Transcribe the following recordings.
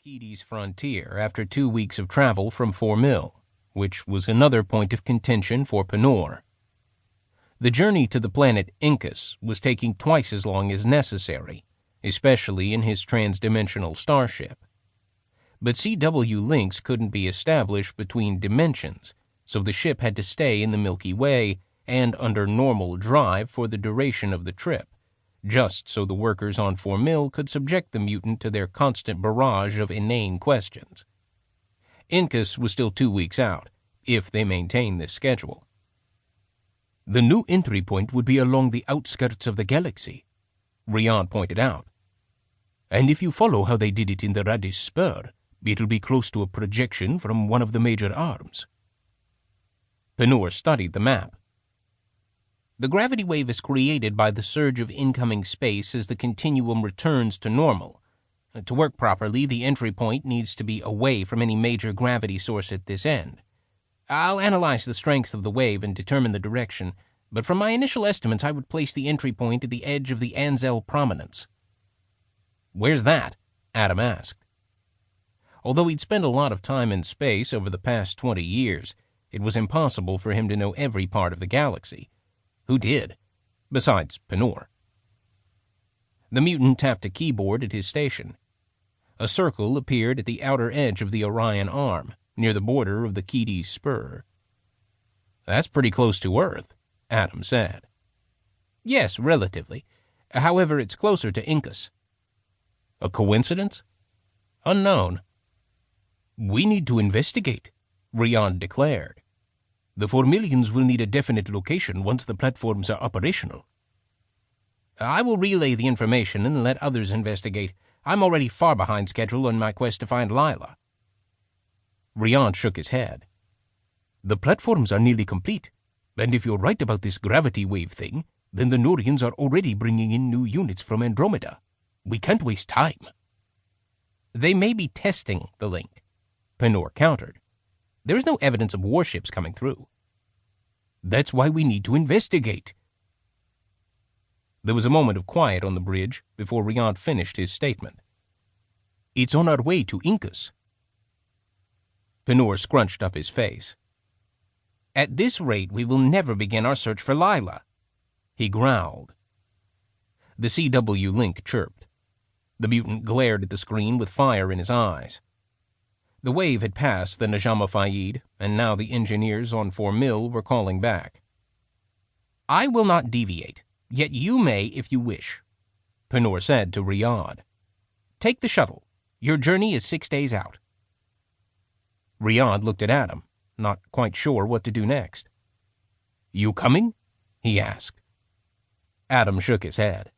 Keedy's frontier after 2 weeks of travel from 4 Mil, which was another point of contention for Panor. The journey to the planet Incus was taking twice as long as necessary, especially in his transdimensional starship. But CW links couldn't be established between dimensions, so the ship had to stay in the Milky Way and under normal drive for the duration of the trip, just so the workers on 4 Mil could subject the mutant to their constant barrage of inane questions. Incus was still 2 weeks out, if they maintained this schedule. The new entry point would be along the outskirts of the galaxy, Riyad pointed out. And if you follow how they did it in the Radish Spur, it'll be close to a projection from one of the major arms. Panor studied the map. The gravity wave is created by the surge of incoming space as the continuum returns to normal. To work properly, the entry point needs to be away from any major gravity source at this end. I'll analyze the strength of the wave and determine the direction, but from my initial estimates I would place the entry point at the edge of the Anzel prominence. Where's that? Adam asked. Although he'd spent a lot of time in space over the past 20 years, it was impossible for him to know every part of the galaxy. Who did? Besides Panor. The mutant tapped a keyboard at his station. A circle appeared at the outer edge of the Orion arm, near the border of the Keedy's Spur. That's pretty close to Earth, Adam said. Yes, relatively. However, it's closer to Incus. A coincidence? Unknown. We need to investigate, Riyad declared. The 4 millions will need a definite location once the platforms are operational. I will relay the information and let others investigate. I'm already far behind schedule on my quest to find Lila. Riyad shook his head. The platforms are nearly complete, and if you're right about this gravity wave thing, then the Nuoreans are already bringing in new units from Andromeda. We can't waste time. They may be testing the link, Panor countered. There is no evidence of warships coming through. That's why we need to investigate. There was a moment of quiet on the bridge before Riyad finished his statement. It's on our way to Incus. Panor scrunched up his face. At this rate, we will never begin our search for Lila, he growled. The CW link chirped. The mutant glared at the screen with fire in his eyes. The wave had passed the Najama Faid, and now the engineers on 4 Mil were calling back. I will not deviate, yet you may if you wish, Panor said to Riyad. Take the shuttle. Your journey is 6 days out. Riyad looked at Adam, not quite sure what to do next. You coming? He asked. Adam shook his head.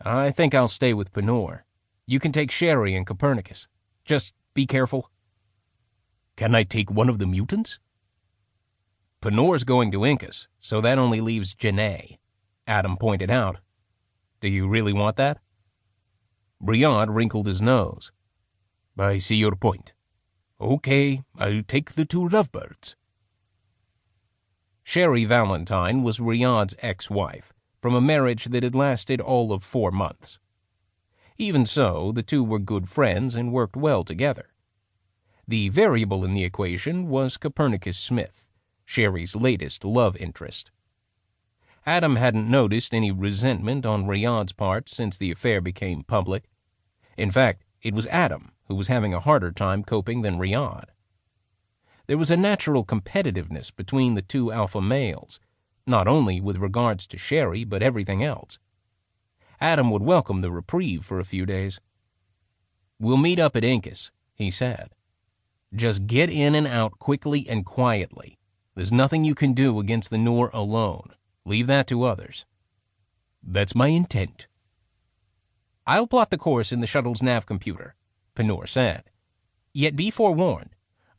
I think I'll stay with Panor. You can take Sherri and Copernicus. Just be careful. Can I take one of the mutants? Panor's going to Incus, so that only leaves Janae, Adam pointed out. Do you really want that? Riyad wrinkled his nose. I see your point. Okay, I'll take the 2 lovebirds. Sherri Valentine was Riyad's ex-wife, from a marriage that had lasted all of 4 months. Even so, the two were good friends and worked well together. The variable in the equation was Copernicus Smith, Sherri's latest love interest. Adam hadn't noticed any resentment on Riyad's part since the affair became public. In fact, it was Adam who was having a harder time coping than Riyad. There was a natural competitiveness between the two alpha males, not only with regards to Sherri, but everything else. Adam would welcome the reprieve for a few days. We'll meet up at Incus, he said. Just get in and out quickly and quietly. There's nothing you can do against the Noor alone. Leave that to others. That's my intent. I'll plot the course in the shuttle's nav computer, Panor said. Yet be forewarned,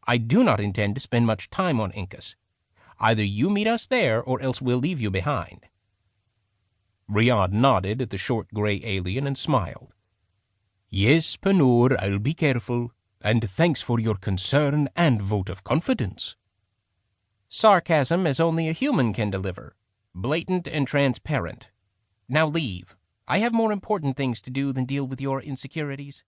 I do not intend to spend much time on Incus. Either you meet us there or else we'll leave you behind. Riyad nodded at the short gray alien and smiled. Yes, Panor, I'll be careful. And thanks for your concern and vote of confidence. Sarcasm as only a human can deliver. Blatant and transparent. Now leave. I have more important things to do than deal with your insecurities.